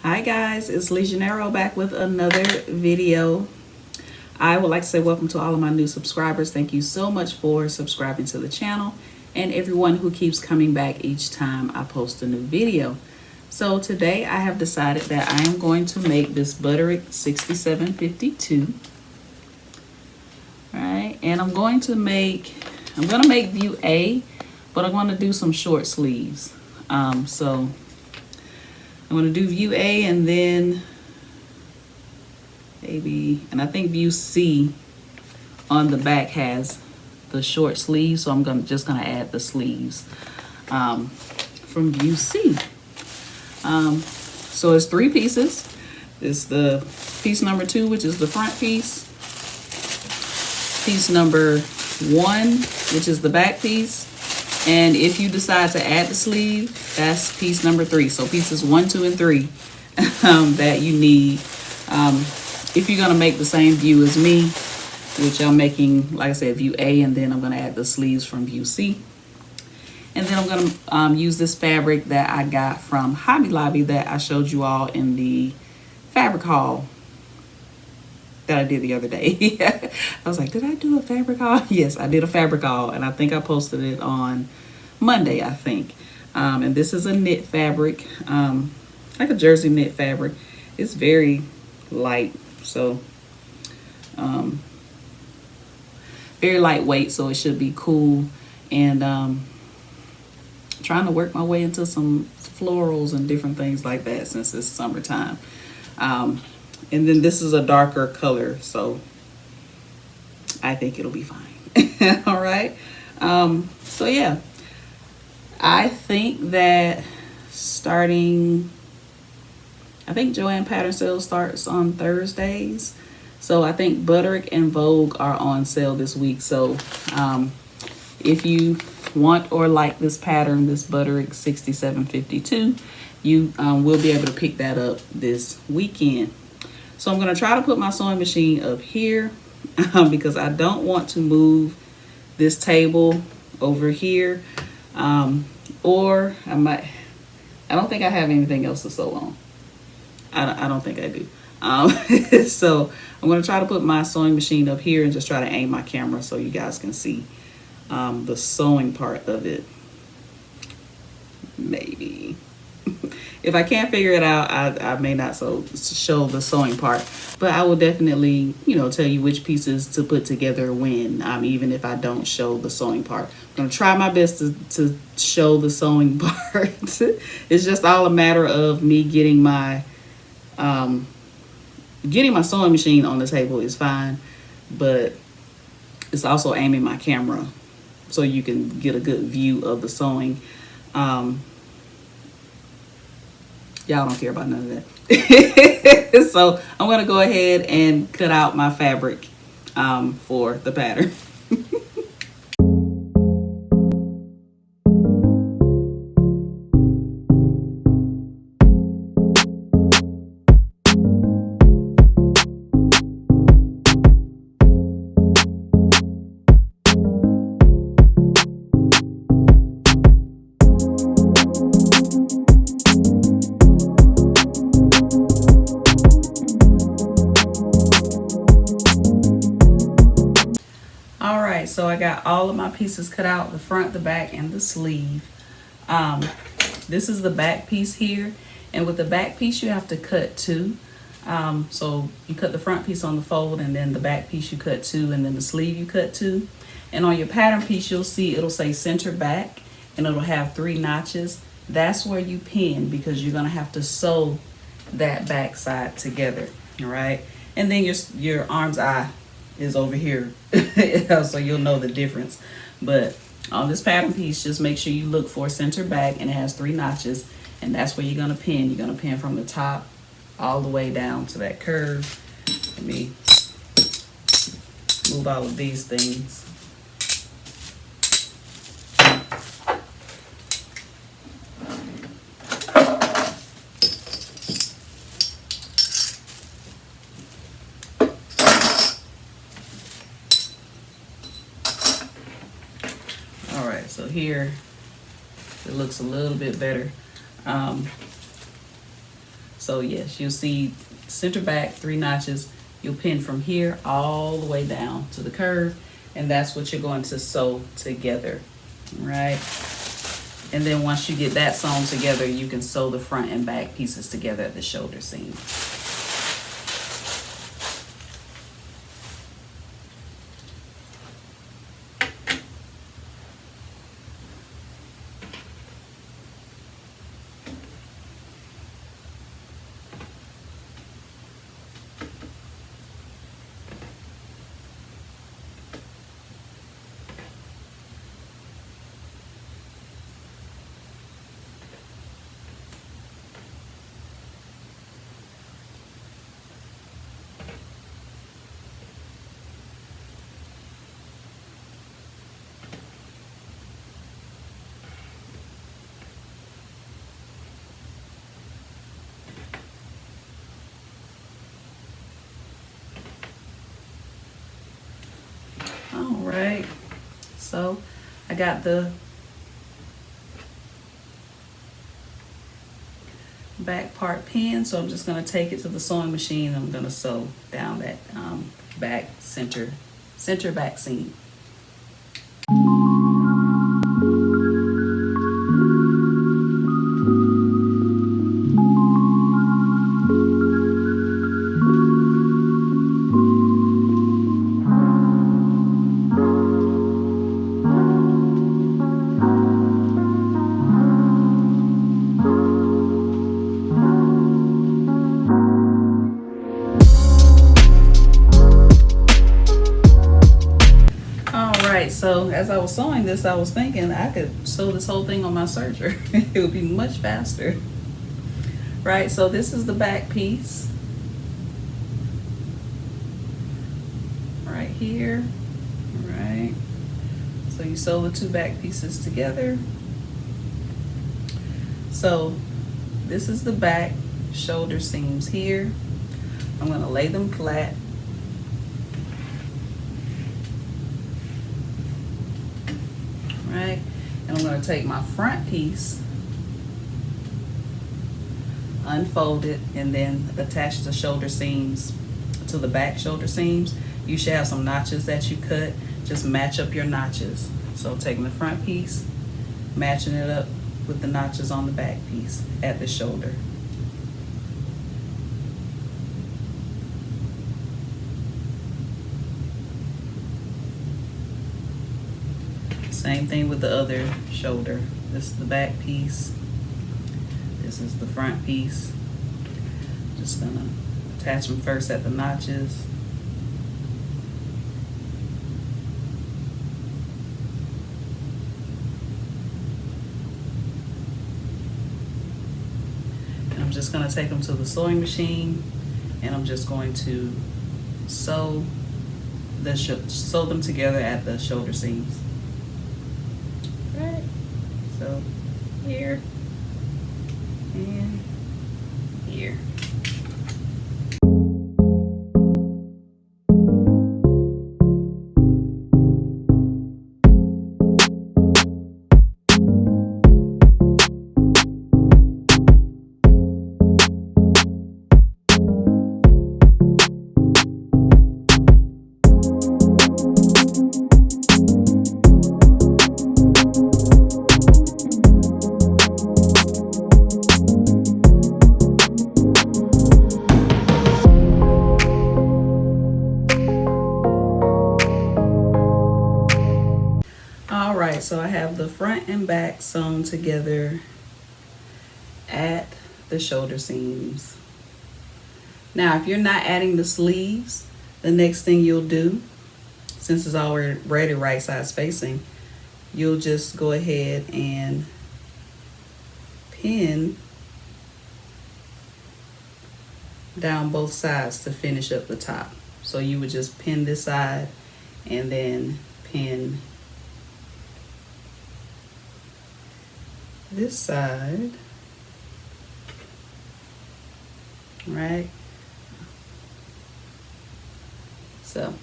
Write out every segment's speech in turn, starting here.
Hi guys, it's LeJanaro back with another video. I would like to say welcome to all of my new subscribers. Thank you so much for subscribing to the channel and everyone who keeps coming back each time I post a new video. So today I have decided that I am going to make this Butterick 6752. All right, and I'm going to make view A, but I'm going to do some short sleeves. So I'm going to do view A and then and I think view C on the back has the short sleeves, so I'm just going to add the sleeves from view C. So it's 3 pieces. It's the piece number 2, which is the front piece. Piece number 1, which is the back piece. And if you decide to add the sleeve, that's piece number 3. So pieces 1, 2, and 3 that you need if you're gonna make the same view as me, which I'm making, like I said, view A, and then I'm gonna add the sleeves from view C. And then I'm gonna use this fabric that I got from Hobby Lobby that I showed you all in the fabric haul that I did the other day. I was like, did I do a fabric haul? Yes, I did a fabric haul, and I think I posted it on Monday, I think. And this is a knit fabric, like a jersey knit fabric. It's very light, so very lightweight, so it should be cool. And trying to work my way into some florals and different things like that since it's summertime. And then this is a darker color, so I think it'll be fine. All right. So yeah, I think that I think Joann Pattern Sale starts on Thursdays. So I think Butterick and Vogue are on sale this week. So if you want or like this pattern, this Butterick 6752, you will be able to pick that up this weekend. So I'm going to try to put my sewing machine up here because I don't want to move this table over here. Or I don't think I have anything else to sew on. I don't think I do. So I'm going to try to put my sewing machine up here and just try to aim my camera so you guys can see the sewing part of it. Maybe. If I can't figure it out, I may not show the sewing part, but I will definitely, tell you which pieces to put together when, even if I don't show the sewing part. I'm going to try my best to show the sewing part. It's just all a matter of me getting my sewing machine on the table is fine, but it's also aiming my camera so you can get a good view of the sewing. Y'all don't care about none of that. So I'm going to go ahead and cut out my fabric for the pattern. So I got all of my pieces cut out, the front, the back, and the sleeve. This is the back piece here, and with the back piece you have to cut 2. So you cut the front piece on the fold, and then the back piece you cut 2, and then the sleeve you cut 2. And on your pattern piece you'll see it'll say center back, and it'll have 3 notches. That's where you pin, because you're gonna have to sew that back side together. All right, and then your arm's eye is over here, so you'll know the difference. But on this pattern piece, just make sure you look for center back, and it has 3 notches, and that's where you're gonna pin. You're gonna pin from the top all the way down to that curve. Let me move all of these things. So here it looks a little bit better. So yes, you'll see center back 3 notches. You'll pin from here all the way down to the curve, and that's what you're going to sew together, right? And then once you get that sewn together, you can sew the front and back pieces together at the shoulder seam. All right, so I got the back part pinned, so I'm just going to take it to the sewing machine. I'm going to sew down that back center back seam. So as I was sewing this, I was thinking I could sew this whole thing on my serger. It would be much faster. Right, so this is the back piece. Right here, right. So you sew the 2 back pieces together. So this is the back shoulder seams here. I'm gonna lay them flat. Right, and I'm going to take my front piece, unfold it, and then attach the shoulder seams to the back shoulder seams. You should have some notches that you cut. Just match up your notches. So taking the front piece, matching it up with the notches on the back piece at the shoulder. Same thing with the other shoulder. This is the back piece. This is the front piece. Just gonna attach them first at the notches. And I'm just gonna take them to the sewing machine, and I'm just going to sew them together at the shoulder seams. So here and here. So I have the front and back sewn together at the shoulder seams. Now, if you're not adding the sleeves, the next thing you'll do, since it's already right side spacing, you'll just go ahead and pin down both sides to finish up the top. So you would just pin this side and then pin this side, right? So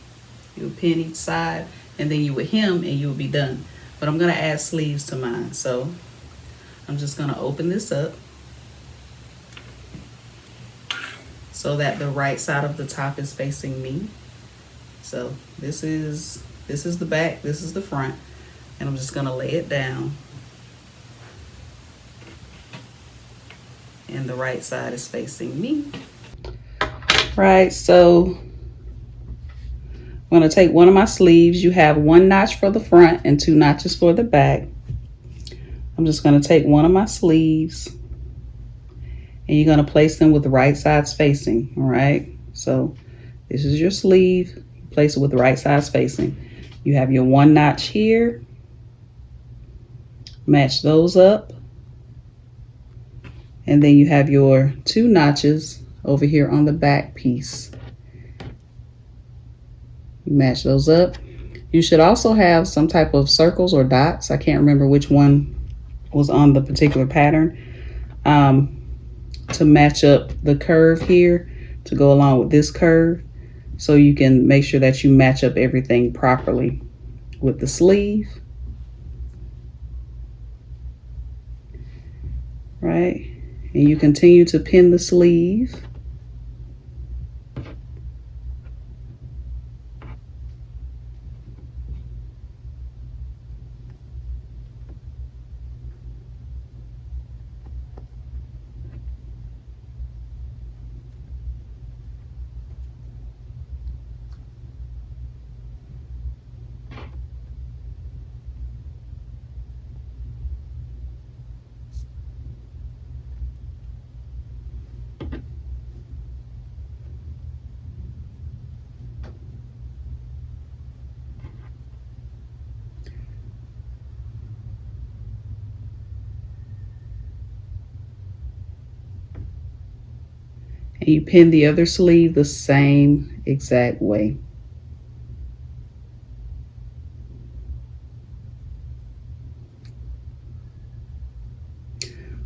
you would pin each side, and then you would hem, and you would be done. But I'm gonna add sleeves to mine, so I'm just gonna open this up, so that the right side of the top is facing me. So this is the back, this is the front, and I'm just gonna lay it down. And the right side is facing me. Right, so I'm gonna take one of my sleeves. You have 1 notch for the front and 2 notches for the back. I'm just gonna take one of my sleeves and you're gonna place them with the right sides facing, all right? So this is your sleeve, place it with the right sides facing. You have your 1 notch here, match those up. And then you have your 2 notches over here on the back piece. You match those up. You should also have some type of circles or dots. I can't remember which one was on the particular pattern, to match up the curve here to go along with this curve, so you can make sure that you match up everything properly with the sleeve. Right? And you continue to pin the sleeve. And you pin the other sleeve the same exact way.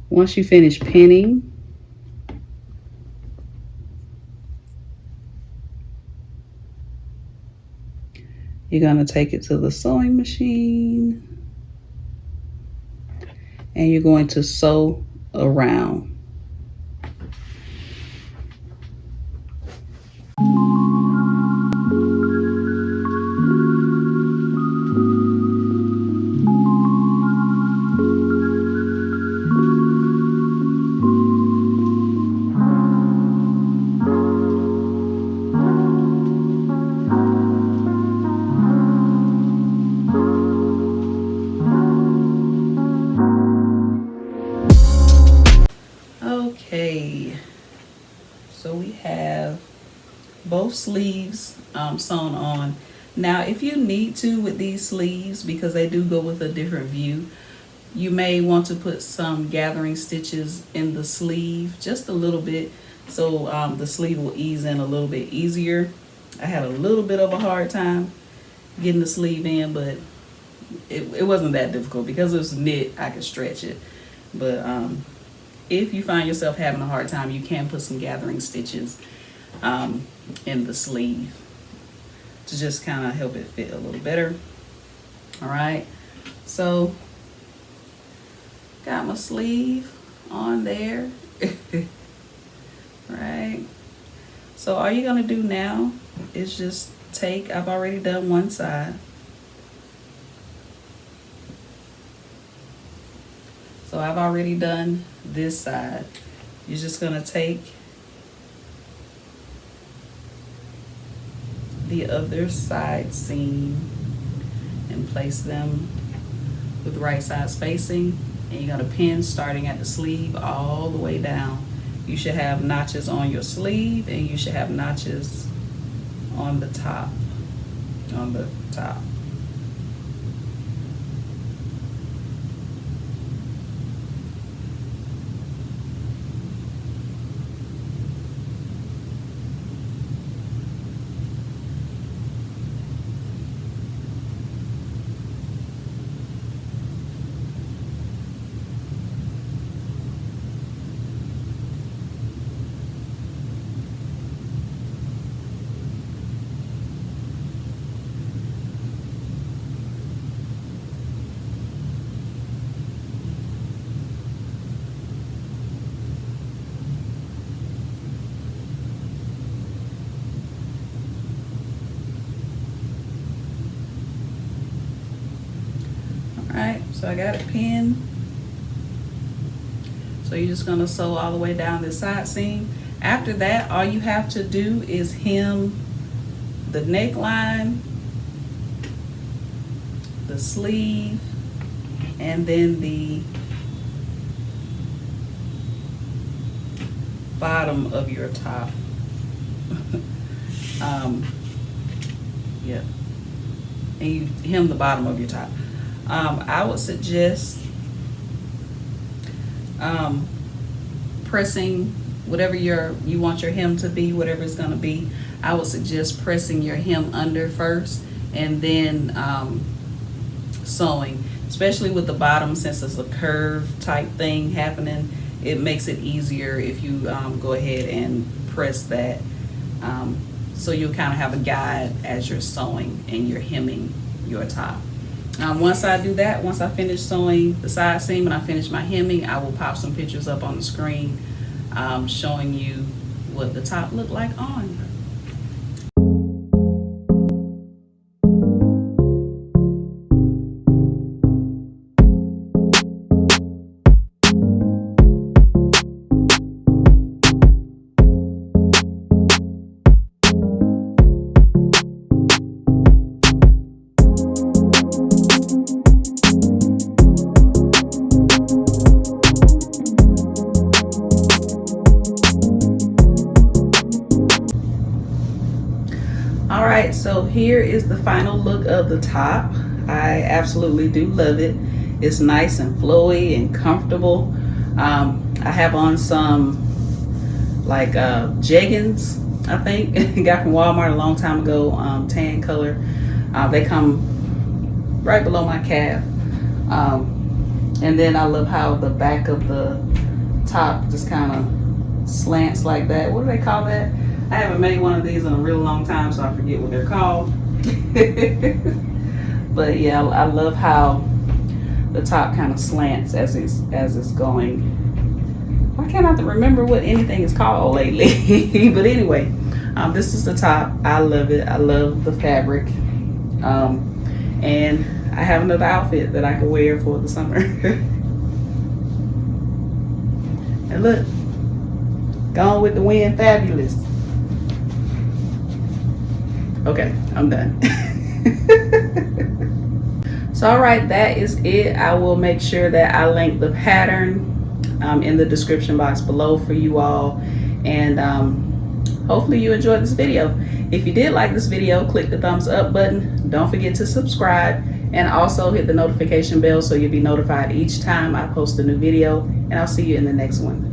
Once you finish pinning, you're going to take it to the sewing machine and you're going to sew around. Okay, so we have both sleeves sewn on. Now, if you need to with these sleeves, because they do go with a different view, you may want to put some gathering stitches in the sleeve, just a little bit, so the sleeve will ease in a little bit easier. I had a little bit of a hard time getting the sleeve in, but it wasn't that difficult. Because it was knit, I could stretch it. But if you find yourself having a hard time, you can put some gathering stitches in the sleeve to just kind of help it fit a little better. All right, so got my sleeve on there. Right, so all you're gonna do now is just take, I've already done one side, so I've already done this side. You're just gonna take the other side seam and place them with right sides facing, and you're gonna pin starting at the sleeve all the way down. You should have notches on your sleeve and you should have notches on the top, So I got it pinned. So you're just gonna sew all the way down this side seam. After that, all you have to do is hem the neckline, the sleeve, and then the bottom of your top. Yeah, and you hem the bottom of your top. I would suggest pressing whatever you want your hem to be, whatever it's going to be. I would suggest pressing your hem under first and then sewing, especially with the bottom, since it's a curve type thing happening. It makes it easier if you go ahead and press that, so you'll kind of have a guide as you're sewing and you're hemming your top. Once I do that, once I finish sewing the side seam and I finish my hemming, I will pop some pictures up on the screen showing you what the top looked like on. Alright, so here is the final look of the top. I absolutely do love it. It's nice and flowy and comfortable. I have on some like jeggings, I think. Got from Walmart a long time ago, tan color. They come right below my calf. And then I love how the back of the top just kind of slants like that. What do they call that? I haven't made one of these in a really long time, so I forget what they're called. But yeah, I love how the top kind of slants as it's going. Why can't I remember what anything is called lately? But anyway, this is the top. I love it. I love the fabric. And I have another outfit that I could wear for the summer. And look, Gone with the Wind, fabulous. Okay, I'm done. So all right, that is it. I will make sure that I link the pattern in the description box below for you all, and hopefully you enjoyed this video. If you did like this video, click the thumbs up button. Don't forget to subscribe, and also hit the notification bell so you'll be notified each time I post a new video, and I'll see you in the next one.